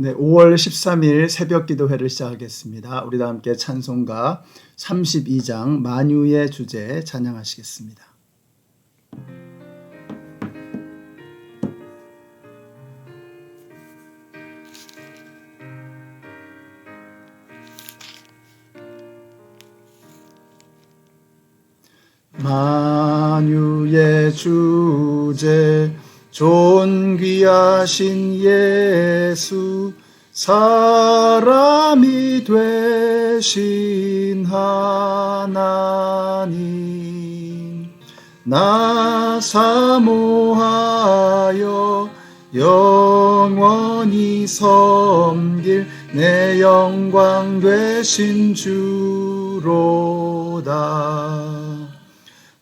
네, 5월 13일 새벽 기도회를 시작하겠습니다. 우리 다 함께 찬송가 32장 만유의 주제 찬양하시겠습니다. 만유의 주제 존귀하신 예수 사람이 되신 하나님 나 사모하여 영원히 섬길 내 영광 되신 주로다.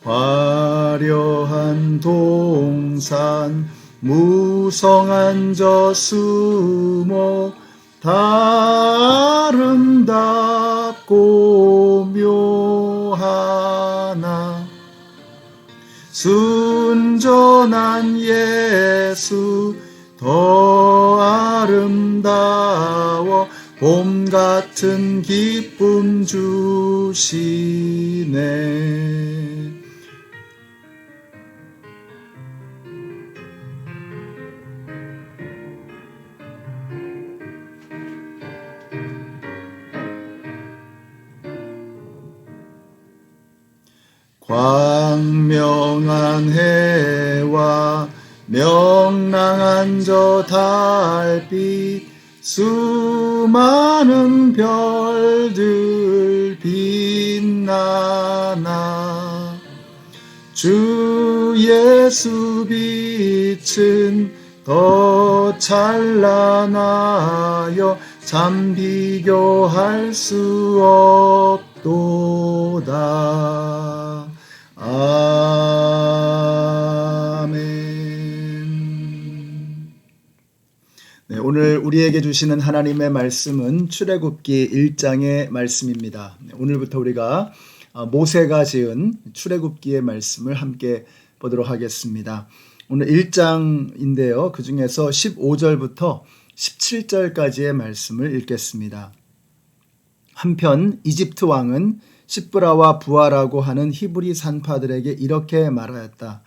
화려한 동산 무성한 저수목 다 아름답고 묘하나 순전한 예수 더 아름다워 봄 같은 기쁨 주시네. 광명한 해와 명랑한 저 달빛 수많은 별들 빛나나 주 예수 빛은 더 찬란하여 참 비교할 수 없도다. 아멘. 네, 오늘 우리에게 주시는 하나님의 말씀은 출애굽기 1장의 말씀입니다. 오늘부터 우리가 모세가 지은 출애굽기의 말씀을 함께 보도록 하겠습니다. 오늘 1장인데요. 그 중에서 15절부터 17절까지의 말씀을 읽겠습니다. 한편 이집트 왕은 시브라와 부하라고 하는 히브리 산파들에게 이렇게 말하였다.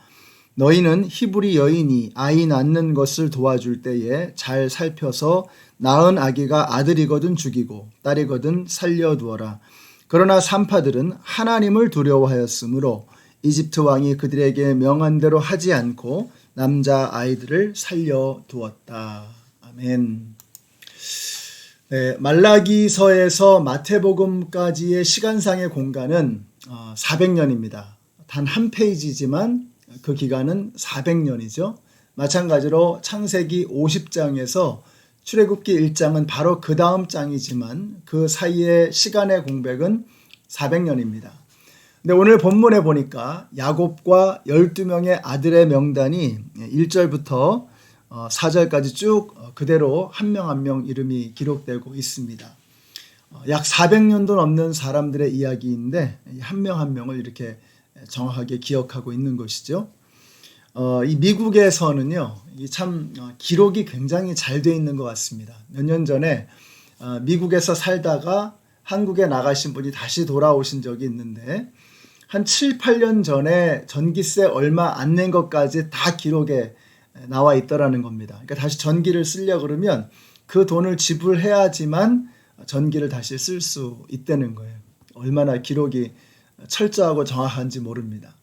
너희는 히브리 여인이 아이 낳는 것을 도와줄 때에 잘 살펴서 낳은 아기가 아들이거든 죽이고 딸이거든 살려두어라. 그러나 산파들은 하나님을 두려워하였으므로 이집트 왕이 그들에게 명한 대로 하지 않고 남자 아이들을 살려두었다. 아멘. 네, 말라기서에서 마태복음까지의 시간상의 공간은 400년입니다. 단 한 페이지지만 그 기간은 400년이죠. 마찬가지로 창세기 50장에서 출애굽기 1장은 바로 그 다음 장이지만 그 사이의 시간의 공백은 400년입니다. 근데 오늘 본문에 보니까 야곱과 12명의 아들의 명단이 1절부터 4절까지 쭉 그대로 한 명 한 명 이름이 기록되고 있습니다. 약 400년도 넘는 사람들의 이야기인데 한 명 한 명을 이렇게 정확하게 기억하고 있는 것이죠. 이 미국에서는요, 참 기록이 굉장히 잘 돼 있는 것 같습니다. 몇 년 전에 미국에서 살다가 한국에 나가신 분이 다시 돌아오신 적이 있는데 한 7, 8년 전에 전기세 얼마 안 낸 것까지 다 기록에 나와 있더라는 겁니다. 그러니까 다시 전기를 쓰려고 그러면 그 돈을 지불해야지만 전기를 다시 쓸 수 있다는 거예요. 얼마나 기록이 철저하고 정확한지 모릅니다.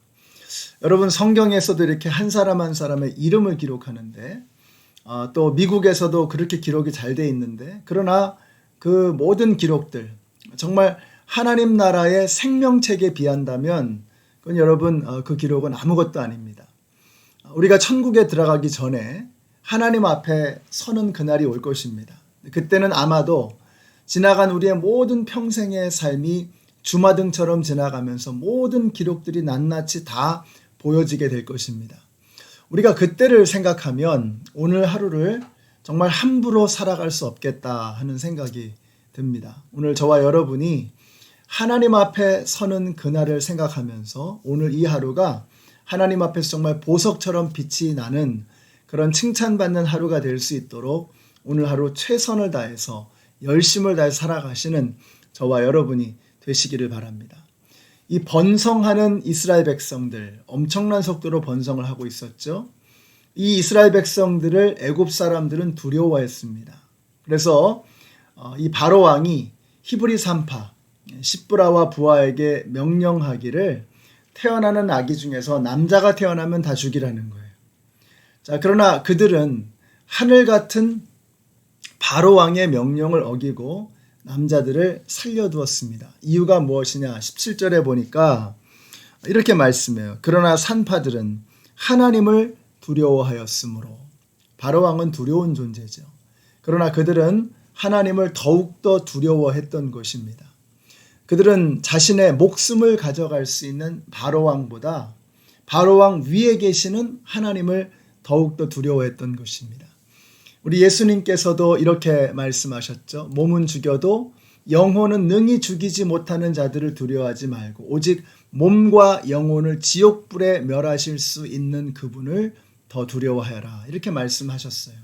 여러분, 성경에서도 이렇게 한 사람 한 사람의 이름을 기록하는데 또 미국에서도 그렇게 기록이 잘 돼 있는데 그러나 그 모든 기록들 정말 하나님 나라의 생명책에 비한다면 그건 여러분 그 기록은 아무것도 아닙니다. 우리가 천국에 들어가기 전에 하나님 앞에 서는 그날이 올 것입니다. 그때는 아마도 지나간 우리의 모든 평생의 삶이 주마등처럼 지나가면서 모든 기록들이 낱낱이 다 보여지게 될 것입니다. 우리가 그때를 생각하면 오늘 하루를 정말 함부로 살아갈 수 없겠다 하는 생각이 듭니다. 오늘 저와 여러분이 하나님 앞에 서는 그날을 생각하면서 오늘 이 하루가 하나님 앞에서 정말 보석처럼 빛이 나는 그런 칭찬받는 하루가 될 수 있도록 오늘 하루 최선을 다해서 열심을 다해 살아가시는 저와 여러분이 되시기를 바랍니다. 이 번성하는 이스라엘 백성들, 엄청난 속도로 번성을 하고 있었죠. 이 이스라엘 백성들을 애굽 사람들은 두려워했습니다. 그래서 이 바로 왕이 히브리 산파 십브라와 부하에게 명령하기를 태어나는 아기 중에서 남자가 태어나면 다 죽이라는 거예요. 자, 그러나 그들은 하늘 같은 바로 왕의 명령을 어기고 남자들을 살려두었습니다. 이유가 무엇이냐? 17절에 보니까 이렇게 말씀해요. 그러나 산파들은 하나님을 두려워하였으므로. 바로 왕은 두려운 존재죠. 그러나 그들은 하나님을 더욱더 두려워했던 것입니다. 그들은 자신의 목숨을 가져갈 수 있는 바로 왕보다 바로 왕 위에 계시는 하나님을 더욱더 두려워했던 것입니다. 우리 예수님께서도 이렇게 말씀하셨죠. 몸은 죽여도 영혼은 능히 죽이지 못하는 자들을 두려워하지 말고 오직 몸과 영혼을 지옥불에 멸하실 수 있는 그분을 더 두려워하여라. 이렇게 말씀하셨어요.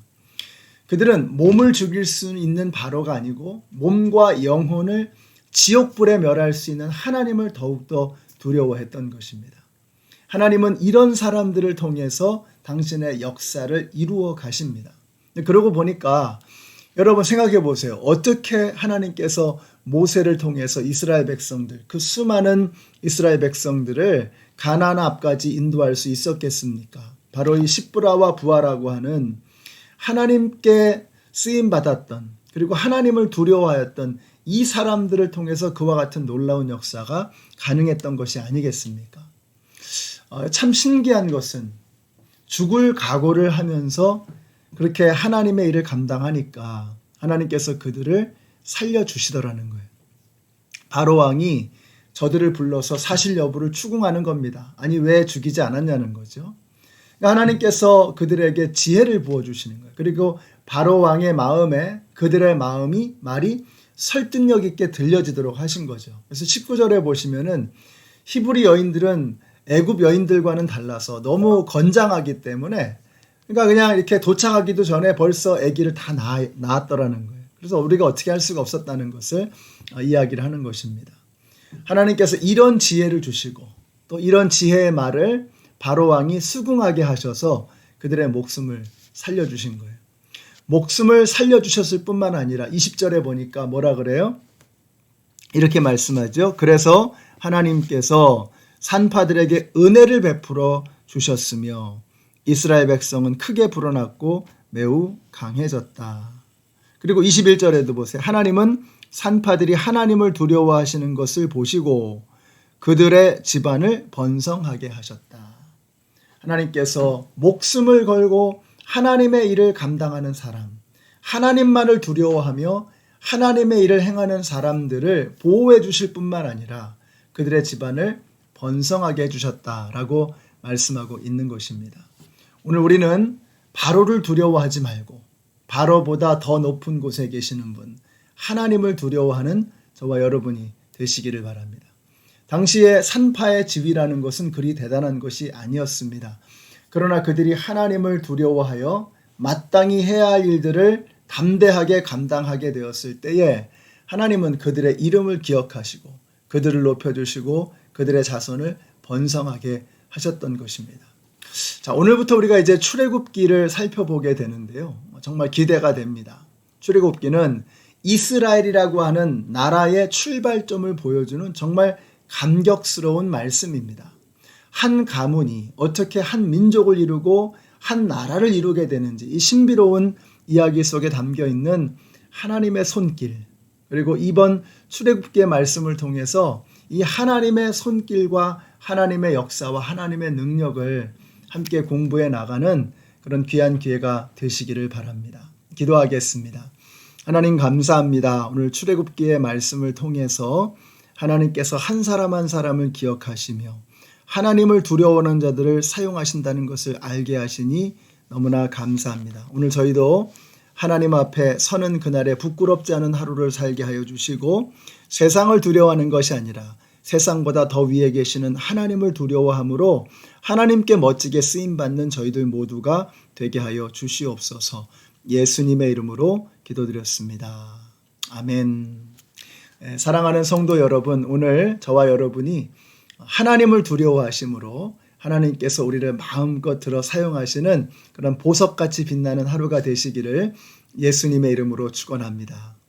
그들은 몸을 죽일 수 있는 바로가 아니고 몸과 영혼을 지옥불에 멸할 수 있는 하나님을 더욱더 두려워했던 것입니다. 하나님은 이런 사람들을 통해서 당신의 역사를 이루어 가십니다. 그러고 보니까 여러분 생각해 보세요. 어떻게 하나님께서 모세를 통해서 이스라엘 백성들, 그 수많은 이스라엘 백성들을 가나안 앞까지 인도할 수 있었겠습니까? 바로 이 십브라와 부하라고 하는 하나님께 쓰임받았던 그리고 하나님을 두려워하였던 이 사람들을 통해서 그와 같은 놀라운 역사가 가능했던 것이 아니겠습니까? 참 신기한 것은 죽을 각오를 하면서 그렇게 하나님의 일을 감당하니까 하나님께서 그들을 살려주시더라는 거예요. 바로 왕이 저들을 불러서 사실 여부를 추궁하는 겁니다. 아니 왜 죽이지 않았냐는 거죠. 하나님께서 그들에게 지혜를 부어주시는 거예요. 그리고 바로 왕의 마음에 그들의 말이 설득력 있게 들려지도록 하신 거죠. 그래서 19절에 보시면은 히브리 여인들은 애굽 여인들과는 달라서 너무 건장하기 때문에 그러니까 그냥 이렇게 도착하기도 전에 벌써 아기를 다 낳았더라는 거예요. 그래서 우리가 어떻게 할 수가 없었다는 것을 이야기를 하는 것입니다. 하나님께서 이런 지혜를 주시고 또 이런 지혜의 말을 바로 왕이 수긍하게 하셔서 그들의 목숨을 살려주신 거예요. 목숨을 살려주셨을 뿐만 아니라 20절에 보니까 뭐라 그래요? 이렇게 말씀하죠. 그래서 하나님께서 산파들에게 은혜를 베풀어 주셨으며 이스라엘 백성은 크게 불어났고 매우 강해졌다. 그리고 21절에도 보세요. 하나님은 산파들이 하나님을 두려워하시는 것을 보시고 그들의 집안을 번성하게 하셨다. 하나님께서 목숨을 걸고 하나님의 일을 감당하는 사람, 하나님만을 두려워하며 하나님의 일을 행하는 사람들을 보호해 주실 뿐만 아니라 그들의 집안을 번성하게 해주셨다라고 말씀하고 있는 것입니다. 오늘 우리는 바로를 두려워하지 말고 바로보다 더 높은 곳에 계시는 분, 하나님을 두려워하는 저와 여러분이 되시기를 바랍니다. 당시에 산파의 지위라는 것은 그리 대단한 것이 아니었습니다. 그러나 그들이 하나님을 두려워하여 마땅히 해야 할 일들을 담대하게 감당하게 되었을 때에 하나님은 그들의 이름을 기억하시고 그들을 높여주시고 그들의 자손을 번성하게 하셨던 것입니다. 자, 오늘부터 우리가 이제 출애굽기를 살펴보게 되는데요. 정말 기대가 됩니다. 출애굽기는 이스라엘이라고 하는 나라의 출발점을 보여주는 정말 감격스러운 말씀입니다. 한 가문이 어떻게 한 민족을 이루고 한 나라를 이루게 되는지 이 신비로운 이야기 속에 담겨 있는 하나님의 손길, 그리고 이번 출애굽기의 말씀을 통해서 이 하나님의 손길과 하나님의 역사와 하나님의 능력을 함께 공부해 나가는 그런 귀한 기회가 되시기를 바랍니다. 기도하겠습니다. 하나님 감사합니다. 오늘 출애굽기의 말씀을 통해서 하나님께서 한 사람 한 사람을 기억하시며 하나님을 두려워하는 자들을 사용하신다는 것을 알게 하시니 너무나 감사합니다. 오늘 저희도 하나님 앞에 서는 그날에 부끄럽지 않은 하루를 살게 하여 주시고 세상을 두려워하는 것이 아니라 세상보다 더 위에 계시는 하나님을 두려워함으로 하나님께 멋지게 쓰임받는 저희들 모두가 되게 하여 주시옵소서. 예수님의 이름으로 기도드렸습니다. 아멘. 사랑하는 성도 여러분, 오늘 저와 여러분이 하나님을 두려워하심으로 하나님께서 우리를 마음껏 들어 사용하시는 그런 보석같이 빛나는 하루가 되시기를 예수님의 이름으로 축원합니다.